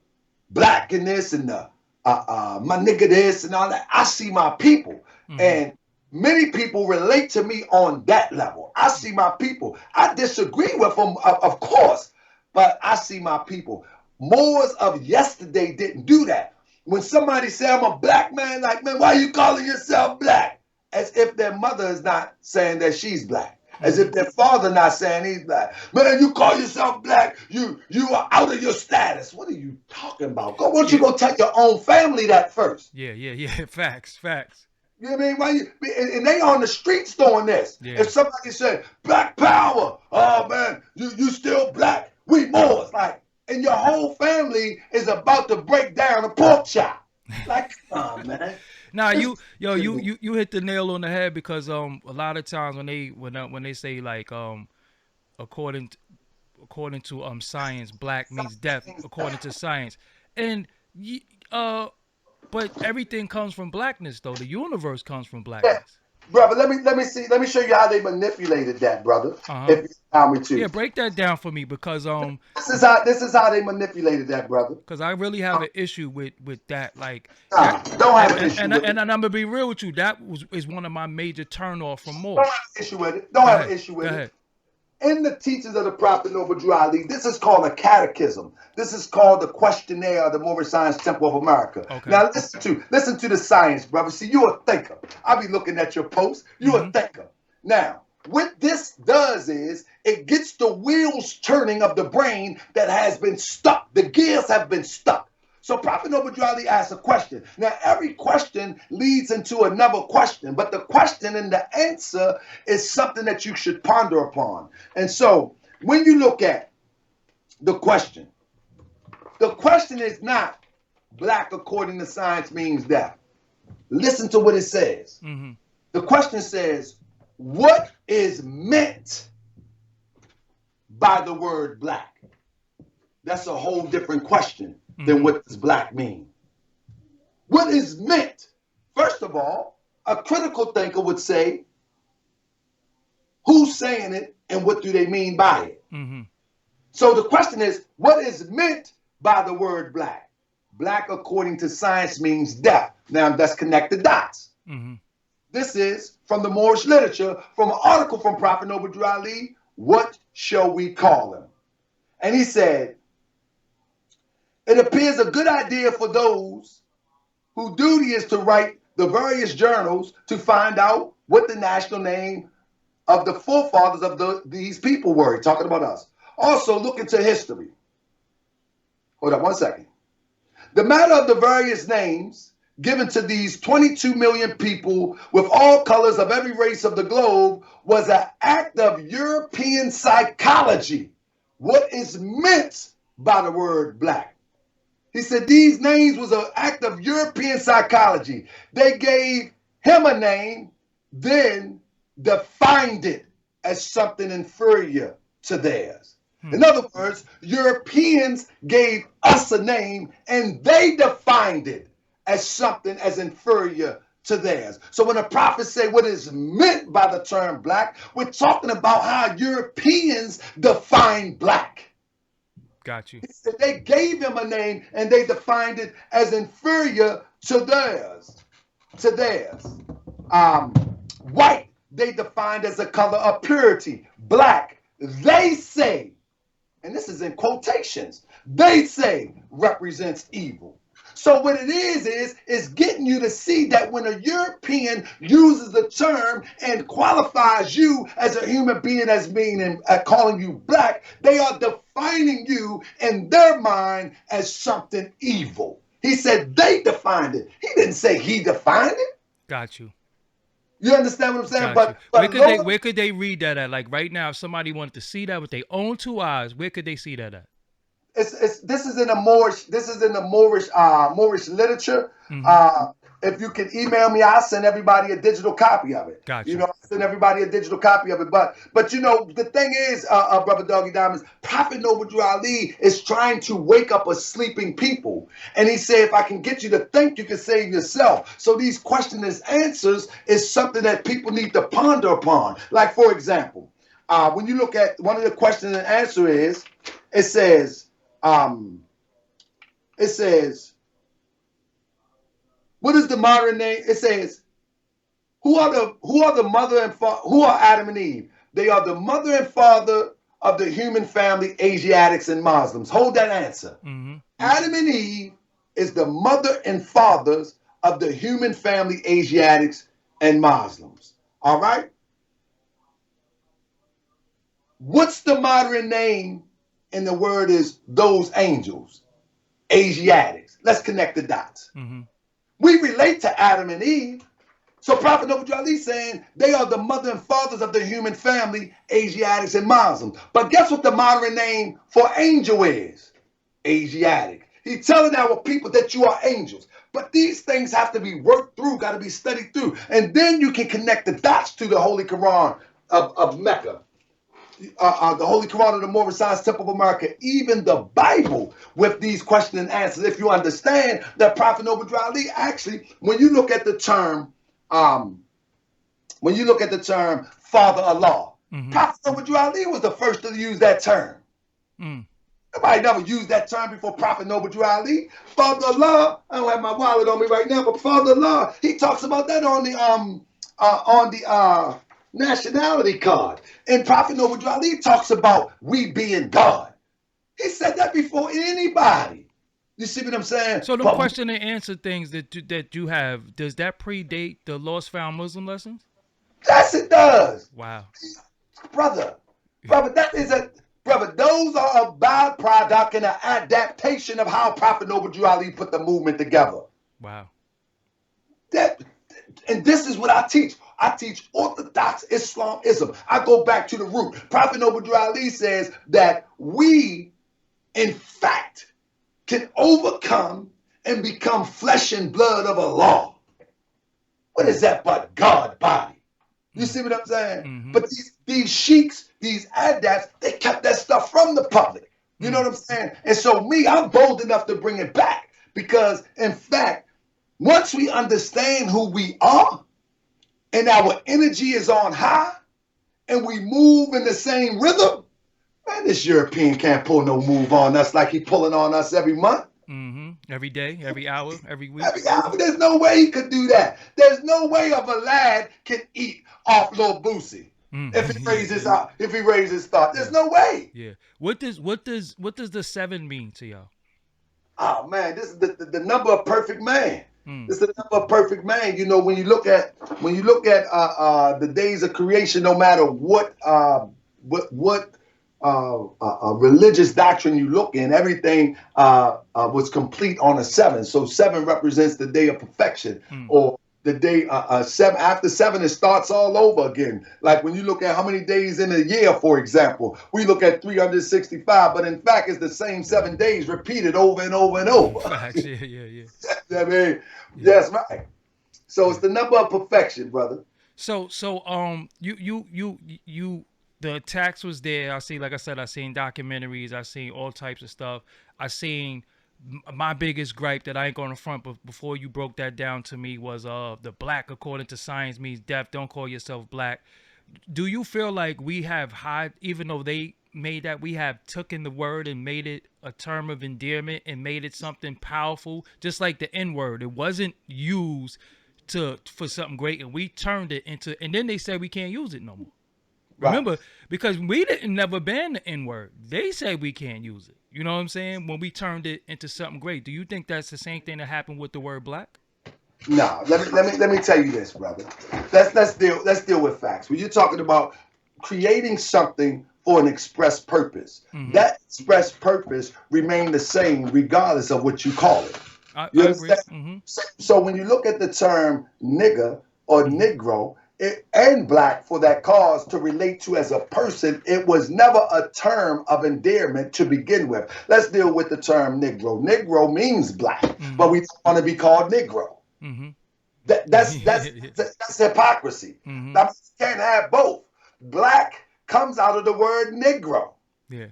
blackness and the my nigga this and all that. I see my people. And many people relate to me on that level. I see my people. I disagree with them, of course, but I see my people. Moors of yesterday didn't do that. When somebody say I'm a black man, like, man, why are you calling yourself black? As if their mother is not saying that she's black. as if their father not saying he's black. Man, you call yourself black, you are out of your status. What are you talking about? Why don't you go tell your own family that first? Yeah. Facts. You know what I mean? Why you, and they on the streets doing this. Yeah. If somebody said, black power, oh man, you still black, we Moors. Like, and your whole family is about to break down a pork chop. Like, come on, man. Nah, you hit the nail on the head, because a lot of times when they say like according to science, black means death according to science, and but everything comes from blackness though. The universe comes from blackness. Yeah. Brother, let me show you how they manipulated that, brother. If you allow me to. Yeah, break that down for me, because this is how they manipulated that, brother. Because I really have an issue with that. Like, don't have an issue with it. And I'm gonna be real with you. That is one of my major turnoff from more. Don't have an issue with it. Don't have an issue with it. In the teachings of the Prophet Noble Drew Ali, this is called a catechism. This is called the questionnaire of the Moorish Science Temple of America. Okay. Now listen to the science, brother. See, you're a thinker. I'll be looking at your post. You're a thinker. Now, what this does is it gets the wheels turning of the brain that has been stuck. The gears have been stuck. So Prophet Noble Drew Ali asks a question. Now, every question leads into another question, but the question and the answer is something that you should ponder upon. And so when you look at the question is not black according to science means death. Listen to what it says. Mm-hmm. The question says, what is meant by the word black? That's a whole different question than what does black mean. What is meant? First of all, a critical thinker would say, who's saying it and what do they mean by it? Mm-hmm. So the question is, what is meant by the word black? Black, according to science, means death. Now, let's connect the dots. Mm-hmm. This is from the Moorish literature, from an article from Prophet Noble Drew Ali, what shall we call him? And he said, it appears a good idea for those whose duty is to write the various journals to find out what the national name of the forefathers of these people were. Talking about us. Also, look into history. Hold on one second. The matter of the various names given to these 22 million people with all colors of every race of the globe was an act of European psychology. What is meant by the word black? He said these names was an act of European psychology. They gave him a name, then defined it as something inferior to theirs. In other words, Europeans gave us a name and they defined it as something as inferior to theirs. So when the prophets say what is meant by the term black, we're talking about how Europeans define black. Got you. They gave him a name and they defined it as inferior to theirs. White, they defined as a color of purity. Black, they say, and this is in quotations, they say represents evil. So what it is getting you to see that when a European uses the term and qualifies you as a human being as meaning, calling you black, they are defining you in their mind as something evil. He said they defined it. He didn't say he defined it. Got you. You understand what I'm saying? But where could they read that at? Like right now, if somebody wanted to see that with their own two eyes, where could they see that at? This is in the Moorish literature. Mm-hmm. If you can email me, I'll send everybody a digital copy of it. Gotcha. You know, I'll send everybody a digital copy of it. But you know, the thing is, Brother Doggie Diamonds, Prophet Noble Drew Ali is trying to wake up a sleeping people. And he said, if I can get you to think, you can save yourself. So these questions and answers is something that people need to ponder upon. Like, for example, when you look at one of the questions and answer is, it says, what is the modern name? It says, who are the mother and father? Who are Adam and Eve? They are the mother and father of the human family, Asiatics and Muslims. Hold that answer. Mm-hmm. Adam and Eve is the mother and fathers of the human family, Asiatics and Muslims. All right. What's the modern name? And the word is those angels, Asiatics. Let's connect the dots. Mm-hmm. We relate to Adam and Eve. So Prophet Noble Ali saying they are the mother and fathers of the human family, Asiatics and Muslims. But guess what the modern name for angel is? Asiatic. He's telling our people that you are angels. But these things have to be worked through, got to be studied through. And then you can connect the dots to the Holy Quran of Mecca. The Holy Quran of the Moorish Science Temple of America, even the Bible with these questions and answers. If you understand that Prophet Noble Ali actually, when you look at the term Father Allah, Mm-hmm. Prophet Noble Ali was the first to use that term. Mm. Nobody never used that term before Prophet Noble Ali. Father Allah, I don't have my wallet on me right now, but Father Allah, he talks about that on the nationality card. And Prophet Noble Ali talks about we being God. He said that before anybody. You see what I'm saying? So the But question and answer things that you have, does that predate the Lost Found Muslim lessons? yes, it does. Wow. Brother, those are a byproduct and an adaptation of how Prophet Noble Ali put the movement together. Wow. And this is what I teach. I teach Orthodox Islamism. I go back to the root. Prophet Noble Ali says that we, in fact, can overcome and become flesh and blood of Allah. What is that but God body? You see what I'm saying? Mm-hmm. But these sheiks, these adapts, they kept that stuff from the public. You know what I'm saying? And so I'm bold enough to bring it back because, in fact, once we understand who we are and our energy is on high and we move in the same rhythm, man, this European can't pull no move on us like he pulling on us every month. Mm-hmm. Every day, every hour, every week. Every hour. There's no way he could do that. There's no way of a lad can eat off Lil Boosie if he raises his thought. There's no way. Yeah. What does the 7 mean to y'all? Oh man, this is the number of perfect man. It's the number of perfect man. You know, when you look at the days of creation, no matter what religious doctrine you look in, everything was complete on a 7. So 7 represents the day of perfection, or the day 7. After 7, it starts all over again. Like when you look at how many days in a year, for example, we look at 365, but in fact, it's the same 7 days repeated over and over and over. Facts. Yeah. I mean, that's right. So it's the number of perfection, brother. So you the attacks was there. I see, like I said, I seen documentaries, I seen all types of stuff. I seen my biggest gripe that I ain't going to front, but before you broke that down to me was the black according to science means deaf. Don't call yourself black. Do you feel like we have even though they made that, we have taken the word and made it a term of endearment and made it something powerful, just like the N-word. It wasn't used for something great, and we turned it into, and then they said we can't use it no more. Right. Remember, because we didn't never ban the N-word. They said we can't use it. You know what I'm saying? When we turned it into something great. Do you think that's the same thing that happened with the word black? No, let me tell you this, brother. Let's deal with facts. When you're talking about creating something for an express purpose, that express purpose remain the same regardless of what you call it. I agree. So when you look at the term nigger or Negro, and black for that cause to relate to as a person, it was never a term of endearment to begin with. Let's deal with the term Negro. Negro means black, but we don't want to be called Negro. That's hypocrisy. Now, you can't have both. Black comes out of the word Negro. Yeah.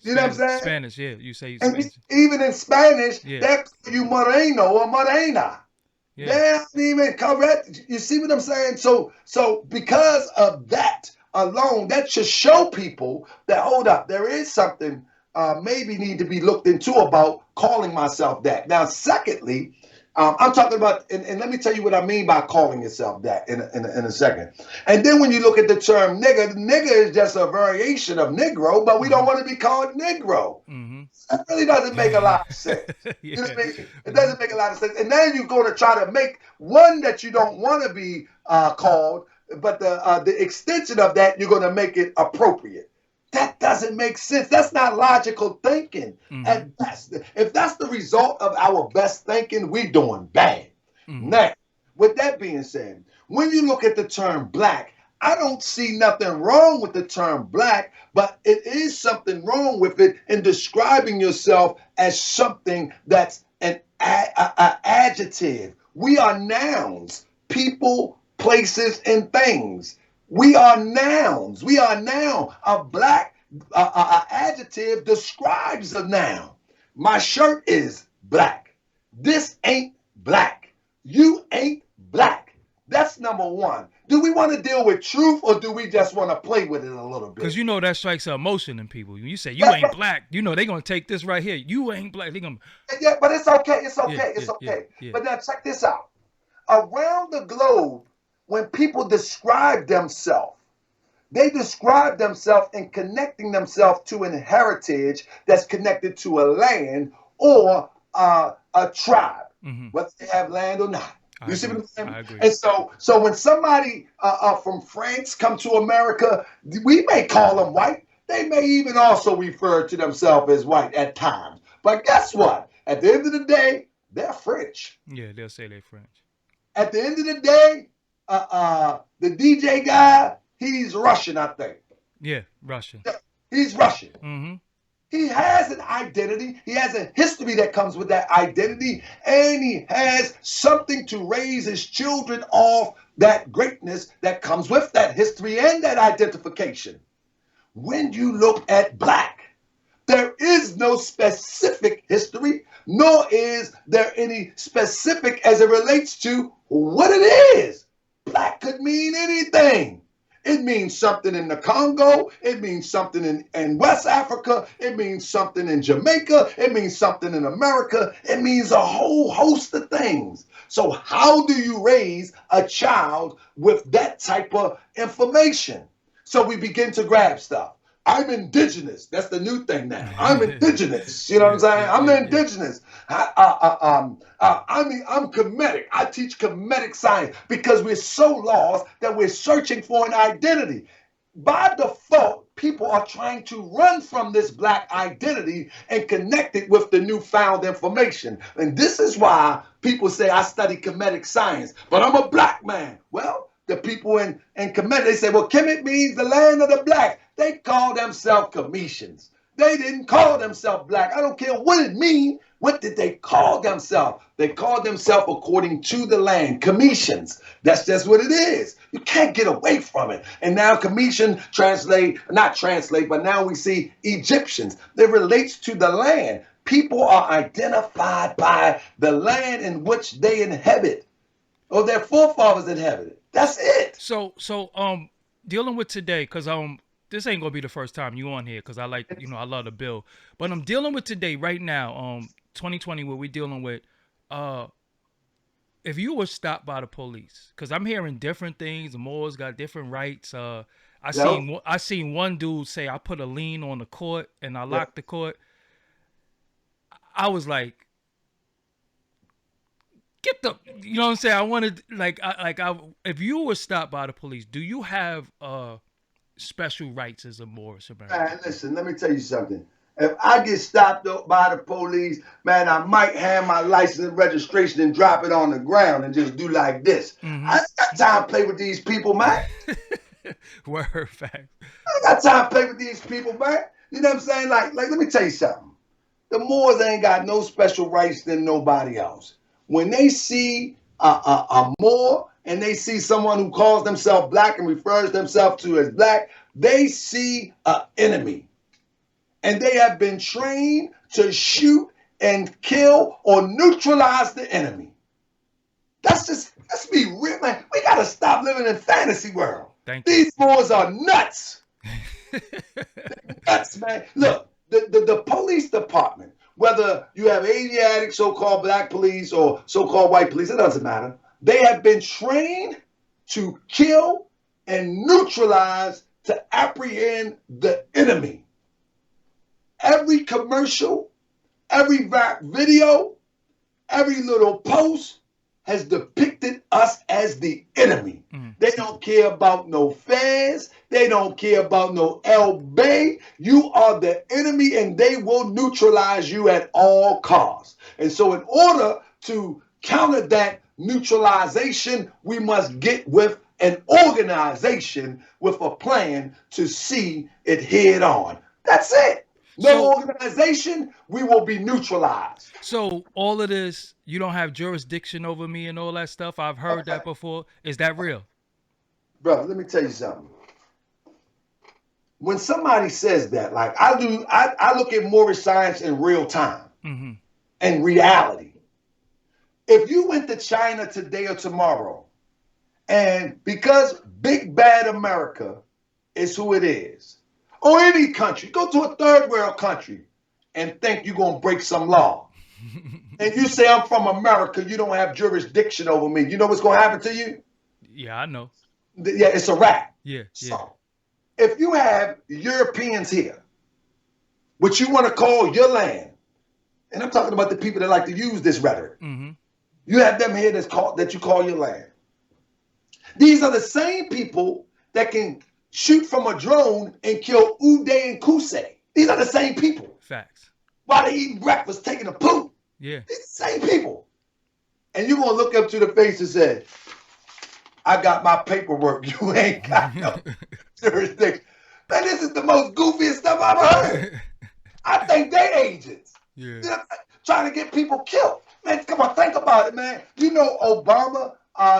You know what I'm saying? Spanish, yeah. You say and even in Spanish, yeah, they call you Moreno or Morena. Yeah. They don't even correct. You see what I'm saying? So because of that alone, that should show people that, hold up, there is something maybe need to be looked into about calling myself that. Now, secondly, I'm talking about, and let me tell you what I mean by calling yourself that in a second. And then when you look at the term nigger is just a variation of Negro, but we don't want to be called Negro. That really doesn't make a lot of sense. You know what I mean? It doesn't make a lot of sense. And then you're going to try to make one that you don't want to be called, but the extension of that, you're going to make it appropriate. That doesn't make sense. That's not logical thinking at best. If that's the result of our best thinking, we doing bad. Now, with that being said, when you look at the term black, I don't see nothing wrong with the term black, but it is something wrong with it in describing yourself as something that's an adjective. We are nouns, people, places, and things. We are nouns. We are noun. A black adjective describes a noun. My shirt is black. This ain't black. You ain't black. That's number one. Do we want to deal with truth, or do we just want to play with it a little bit? Because you know that strikes an emotion in people. When you say you ain't black, you know they're going to take this right here. You ain't black. They're gonna... Yeah, but it's okay. It's okay. It's okay. But now check this out. Around the globe, when people describe themselves, they describe themselves in connecting themselves to an heritage that's connected to a land or a tribe, whether they have land or not. You see what I'm saying? I agree. And so when somebody from France come to America, we may call them white. They may even also refer to themselves as white at times. But guess what? At the end of the day, they're French. Yeah, they'll say they're French. At the end of the day, the DJ guy, he's Russian, I think. Yeah, Russian. He's Russian. He has an identity. He has a history that comes with that identity. And he has something to raise his children off that greatness that comes with that history and that identification. When you look at black, there is no specific history, nor is there any specific as it relates to what it is. Black could mean anything. It means something in the Congo. It means something in West Africa. It means something in Jamaica. It means something in America. It means a whole host of things. So how do you raise a child with that type of information? So we begin to grab stuff. I'm indigenous. That's the new thing now. I'm indigenous. You know what I'm saying? I'm indigenous. I'm Kemetic. I teach Kemetic science because we're so lost that we're searching for an identity. By default, people are trying to run from this black identity and connect it with the newfound information. And this is why people say, I study Kemetic science, but I'm a black man. Well, the people in Kemet, they say, well, Kemet means the land of the black. They call themselves Cometians. They didn't call themselves black. I don't care what it means. What did they call themselves? They called themselves according to the land, Cometians. That's just what it is. You can't get away from it. And now Cometian but now we see Egyptians. It relates to the land. People are identified by the land in which they inhabit, or their forefathers inhabited. That's it. So dealing with today, because this ain't gonna be the first time you on here, because I like, I love the bill, but I'm dealing with today right now, 2020, what we dealing with, if you were stopped by the police, because I'm hearing different things, the Moors got different rights. I seen one dude say, I put a lien on the court and I locked the court. I was like, get the, you know what I'm saying? I wanted, if you were stopped by the police, do you have special rights as a Moorish American? Man, listen, let me tell you something. If I get stopped up by the police, man, I might hand my license and registration and drop it on the ground and just do like this. I ain't got time to play with these people, man. Word fact. I ain't got time to play with these people, man. You know what I'm saying? Like, let me tell you something. The Moors ain't got no special rights than nobody else. When they see a Moor and they see someone who calls themselves black and refers themselves to as black, they see an enemy. And they have been trained to shoot and kill or neutralize the enemy. Let's be real, man. We got to stop living in fantasy world. These Moors are nuts. Nuts, man. Look, the police department, whether you have Asiatic so-called black police or so-called white police, it doesn't matter. They have been trained to kill and neutralize, to apprehend the enemy. Every commercial, every video, every little post has depicted us as the enemy. They don't care about no fans. They don't care about no El Bay. You are the enemy and they will neutralize you at all costs. And so in order to counter that neutralization, we must get with an organization with a plan to see it head on. That's it. No organization, we will be neutralized. So all of this, you don't have jurisdiction over me and all that stuff. I've heard that before. Is that real? Brother, let me tell you something. When somebody says that, like I do, I look at Moorish science in real time and reality. If you went to China today or tomorrow, and because big bad America is who it is, or any country, go to a third world country and think you're going to break some law. And you say, I'm from America, you don't have jurisdiction over me. You know what's going to happen to you? Yeah, I know. Yeah, it's a wrap. Yeah. So, if you have Europeans here, which you want to call your land, and I'm talking about the people that like to use this rhetoric, you have them here that you call your land. These are the same people that can shoot from a drone and kill Ude and Kuse. These are the same people. Facts. While they eating breakfast, taking a poop. Yeah. These the same people. And you're going to look up to the face and say, I got my paperwork. You ain't got no jurisdiction. Man, this is the most goofiest stuff I've ever heard. I think they agents. Yeah. They're trying to get people killed. Man, come on, think about it, man. You know Obama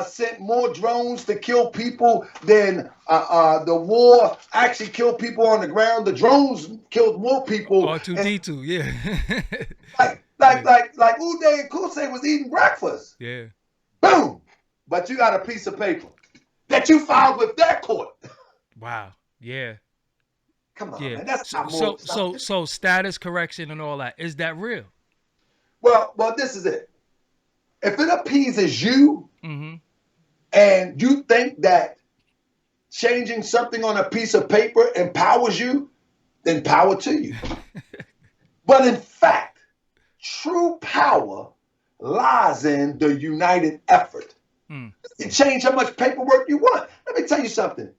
sent more drones to kill people than the war actually killed people on the ground. The drones killed more people. R2D2, yeah. like Ude and Kuse was eating breakfast. Yeah. Boom. But you got a piece of paper that you filed with their court. Wow. Yeah. Come on, Yeah. man. That's not more. So status correction and all that, is that real? Well, this is it. If it appeases you and you think that changing something on a piece of paper empowers you, then power to you. But in fact, true power lies in the united effort. You change how much paperwork you want. Let me tell you something.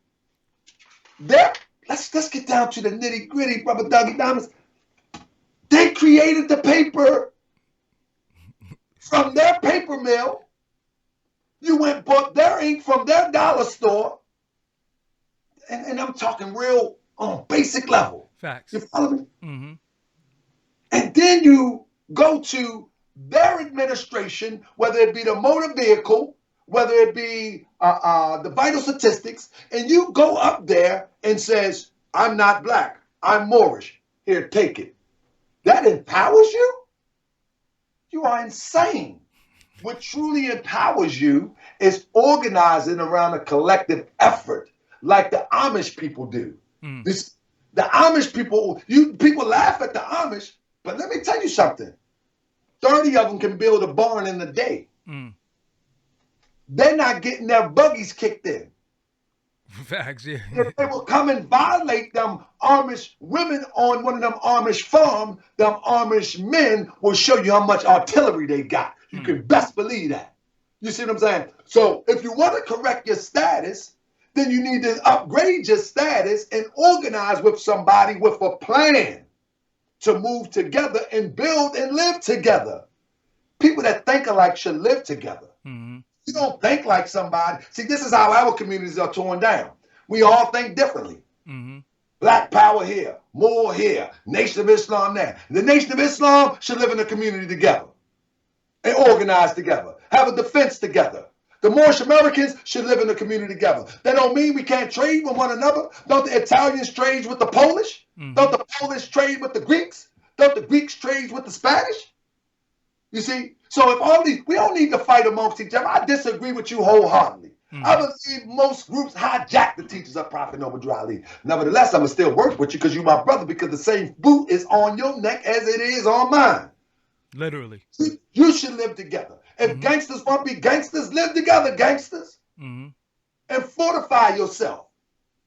Let's get down to the nitty gritty, Brother Doggie Diamonds. They created the paper from their paper mill. You went bought their ink from their dollar store. And I'm talking real on basic level. Facts. You follow me? And then you go to their administration, whether it be the motor vehicle, whether it be the vital statistics, and you go up there and says, I'm not black, I'm Moorish. Here, take it. That empowers you? You are insane. What truly empowers you is organizing around a collective effort like the Amish people do. The Amish people, people laugh at the Amish, but let me tell you something. 30 of them can build a barn in a day. They're not getting their buggies kicked in. Facts, yeah. If they will come and violate them Amish women on one of them Amish farms, them Amish men will show you how much artillery they got. You can best believe that. You see what I'm saying? So if you want to correct your status, then you need to upgrade your status and organize with somebody with a plan to move together and build and live together. People that think alike should live together. You don't think like somebody. See, this is how our communities are torn down. We all think differently. Black power here, more here, Nation of Islam there. The Nation of Islam should live in a community together and organize together, have a defense together. The Moorish Americans should live in a community together. That don't mean we can't trade with one another. Don't the Italians trade with the Polish? Don't the Polish trade with the Greeks? Don't the Greeks trade with the Spanish? You see? So if all these, we don't need to fight amongst each other. I disagree with you wholeheartedly. I believe most groups hijack the teachers of Prophet Noble Drali. Nevertheless, I'm going to still work with you because you're my brother, because the same boot is on your neck as it is on mine. Literally. You should live together. If gangsters want to be gangsters, live together, gangsters. And fortify yourself.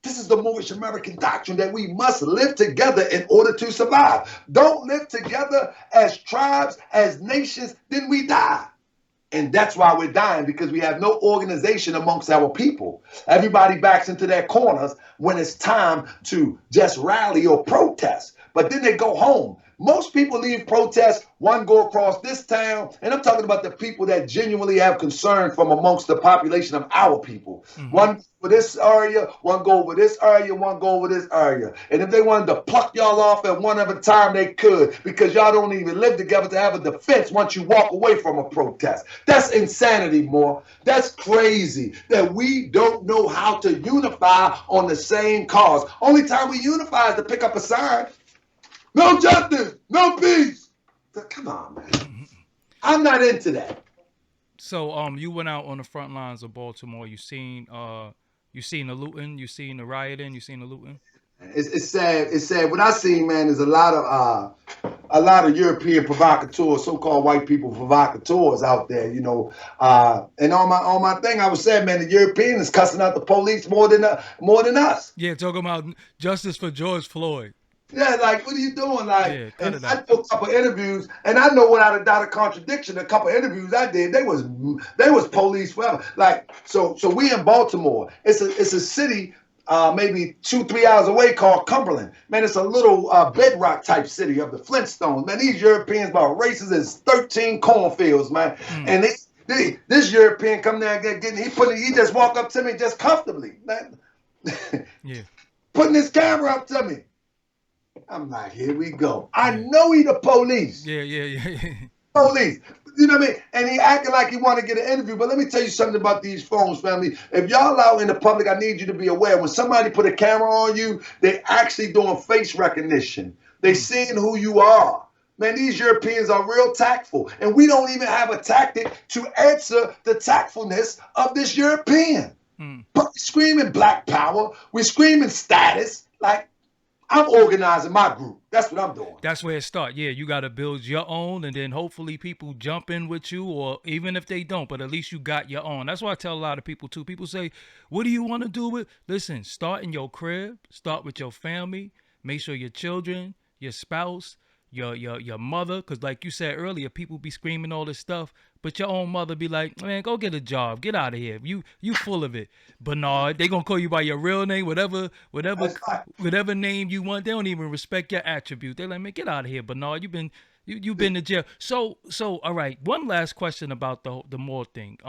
This is the Moorish American doctrine that we must live together in order to survive. Don't live together as tribes, as nations, then we die. And that's why we're dying, because we have no organization amongst our people. Everybody backs into their corners when it's time to just rally or protest. But then they go home. Most people leave protests, one go across this town, and I'm talking about the people that genuinely have concern from amongst the population of our people. Mm-hmm. One for this area, one go over this area, one go over this area. And if they wanted to pluck y'all off at one at a time, they could, because y'all don't even live together to have a defense once you walk away from a protest. That's insanity, more. That's crazy that we don't know how to unify on the same cause. Only time we unify is to pick up a sign. No justice, no peace. Come on, man. I'm not into that. So, you went out on the front lines of Baltimore. You seen the looting, you seen the rioting, you seen the looting. It's sad. It's sad. What I see, man, is a lot of European provocateurs, so-called white people provocateurs out there, you know. And on my thing, I was saying, man, the Europeans is cussing out the police more than us. Yeah, talking about justice for George Floyd. Yeah, like, what are you doing? Like, yeah, and I did a couple of interviews, and I know without a doubt of contradiction, a couple of interviews I did, they was police forever. Like, so we in Baltimore. It's a city maybe 2-3 hours away called Cumberland. Man, it's a little bedrock type city of the Flintstones. Man, these Europeans about races is 13 cornfields, man. And this European come there and he just walk up to me just comfortably, man. Yeah. Putting his camera up to me. I'm like, here we go. I know he the police. Yeah. Police. You know what I mean? And he acting like he want to get an interview. But let me tell you something about these phones, family. If y'all out in the public, I need you to be aware. When somebody put a camera on you, they actually doing face recognition. They seeing who you are. Man, these Europeans are real tactful. And we don't even have a tactic to answer the tactfulness of this European. But we're screaming black power. We're screaming status. Like, I'm organizing my group. That's what I'm doing. That's where it starts. Yeah, you got to build your own, and then hopefully people jump in with you, or even if they don't, but at least you got your own. That's why I tell a lot of people, too. People say, what do you want to do with? Listen, start in your crib. Start with your family. Make sure your children, your spouse, your mother, because like you said earlier, people be screaming all this stuff, but your own mother be like, man, go get a job, get out of here, you full of it. Bernard, they gonna call you by your real name, whatever name you want. They don't even respect your attribute. They're like, man, get out of here, Bernard, you've been to jail. So all right, one last question about the Moor thing.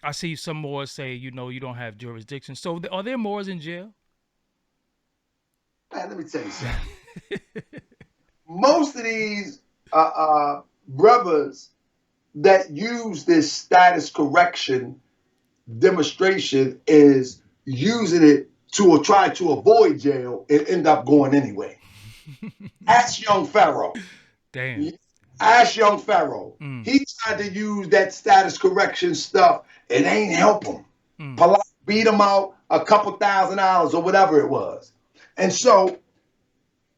I see some Moors say, you don't have jurisdiction. So are there Moors in jail? Man, let me tell you something. Most of these brothers that use this status correction demonstration is using it to try to avoid jail and end up going anyway. Ask young Pharaoh. Damn. Ask young Pharaoh. He tried to use that status correction stuff. It ain't help him. Polite beat him out a couple $1,000 or whatever it was. And so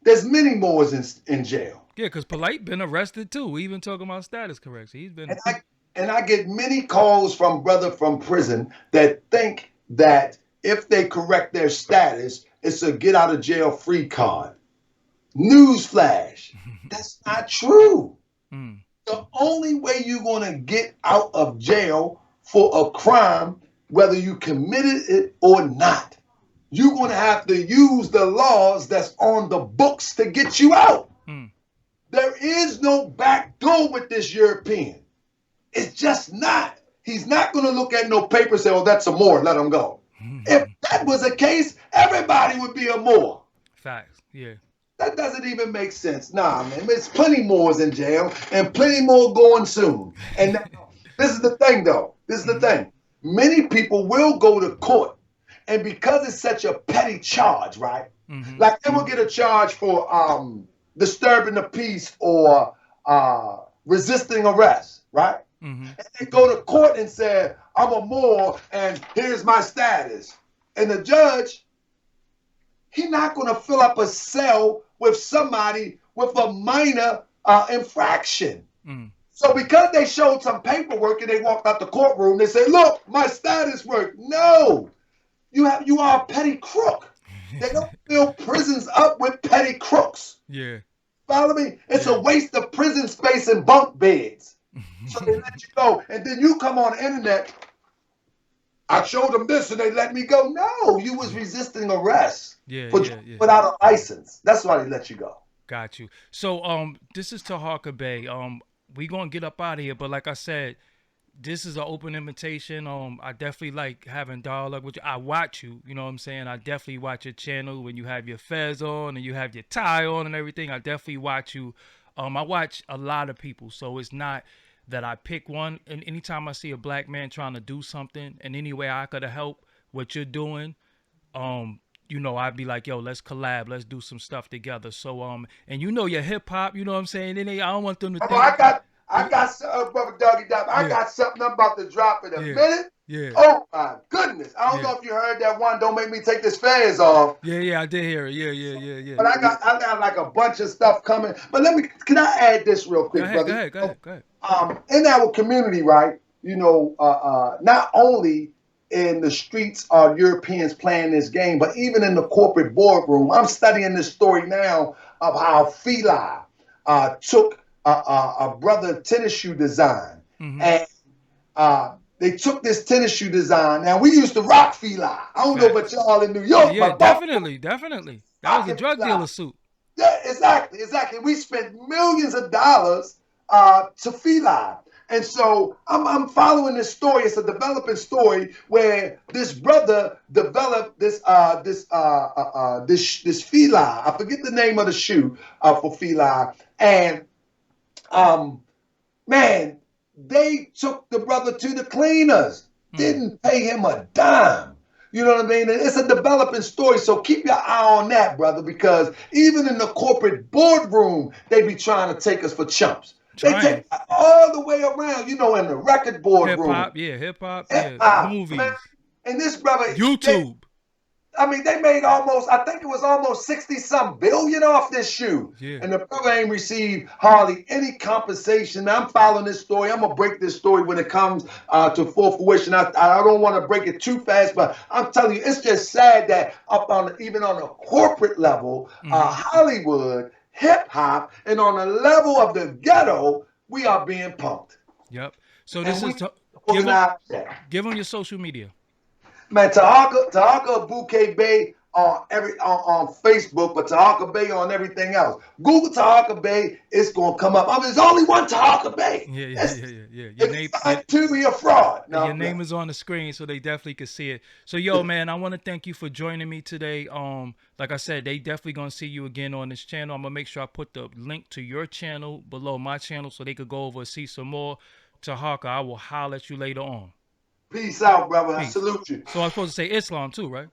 there's many Moors in jail. Yeah, because Polite been arrested too. We even talking about status correction. He's been. And I get many calls from brother from prison that think that if they correct their status, it's a get out of jail free card. Newsflash, that's not true. The only way you're gonna get out of jail for a crime, whether you committed it or not, you're going to have to use the laws that's on the books to get you out. There is no back door with this European. It's just not. He's not going to look at no paper and say, oh, that's a Moor, let him go. If that was the case, everybody would be a Moor. Facts, yeah. That doesn't even make sense. Nah, man, there's plenty Moors in jail and plenty more going soon. And now, this is the thing, though. This is the thing. Many people will go to court. And because it's such a petty charge, right? Like they will get a charge for disturbing the peace or resisting arrest, right? And they go to court and say, I'm a Moor and here's my status. And the judge, he's not going to fill up a cell with somebody with a minor infraction. So because they showed some paperwork and they walked out the courtroom, they say, look, my status work. No. You are a petty crook. They don't fill prisons up with petty crooks. Yeah. Follow me? It's a waste of prison space and bunk beds. So they let you go. And then you come on the internet, I showed them this and they let me go. No, you was resisting arrest without a license. That's why they let you go. Got you. So this is Taharka Bey. We gonna get up out of here, but like I said, this is an open invitation. I definitely like having dialogue with you. I watch you, you know what I'm saying? I definitely watch your channel when you have your fez on and you have your tie on and everything. I definitely watch you. I watch a lot of people, so it's not that I pick one. And anytime I see a black man trying to do something in any way I could help what you're doing, you know, I'd be like, yo, let's collab, let's do some stuff together. So and you know your hip hop, you know what I'm saying? I don't want them to think I got brother Doggie Diamonds. I got something I'm about to drop in a minute. Yeah. Oh my goodness. I don't know if you heard that one. Don't make me take this fez off. Yeah, I did hear it. Yeah. But I got like a bunch of stuff coming. But can I add this real quick, brother? Go ahead. In our community, right? You know, not only in the streets are Europeans playing this game, but even in the corporate boardroom. I'm studying this story now of how Fila took a brother tennis shoe design, and they took this tennis shoe design. Now we used to rock Fila. I don't know about y'all in New York. Yeah, definitely. That was a drug dealer suit. Yeah, exactly. We spent millions of dollars to Fila. And so I'm following this story. It's a developing story where this brother developed this Fila. I forget the name of the shoe for Fila. And man, they took the brother to the cleaners. Didn't pay him a dime. You know what I mean? And it's a developing story. So keep your eye on that, brother, because even in the corporate boardroom, they be trying to take us for chumps. They take all the way around, you know, in the record boardroom. Hip hop, movies. Man. And this brother, YouTube. They made I think it was almost 60-some billion off this shoe. Yeah. And the brother ain't received hardly any compensation. Now, I'm following this story. I'm going to break this story when it comes to full fruition. I don't want to break it too fast, but I'm telling you, it's just sad that even on a corporate level, Hollywood, hip hop, and on the level of the ghetto, we are being punked. Yep. So this is give them your social media. Man, Taharka Bouquet Bey on Facebook, but Taharka Bey on everything else. Google Taharka Bey, it's gonna come up. There's only one Taharka Bey. Yeah. Your name to be a fraud. No, your name is on the screen, so they definitely can see it. So, yo, man, I want to thank you for joining me today. Like I said, they definitely gonna see you again on this channel. I'm gonna make sure I put the link to your channel below my channel, so they could go over and see some more. Taharka, I will holler at you later on. Peace out, brother. Peace. I salute you. So I'm supposed to say Islam too, right?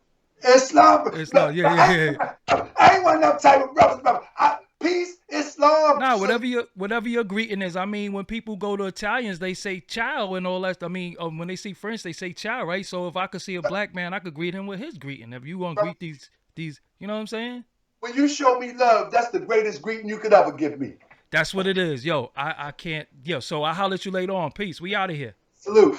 Islam. Yeah. I ain't one of them type of brothers. Peace, Islam. Nah, whatever your greeting is. I mean, when people go to Italians, they say ciao and all that. I mean, when they see French, they say ciao, right? So if I could see a black man, I could greet him with his greeting. If you want to greet these, you know what I'm saying? When you show me love, that's the greatest greeting you could ever give me. That's what it is. Yo, I can't. Yo, so I'll holler at you later on. Peace. We out of here. Salute.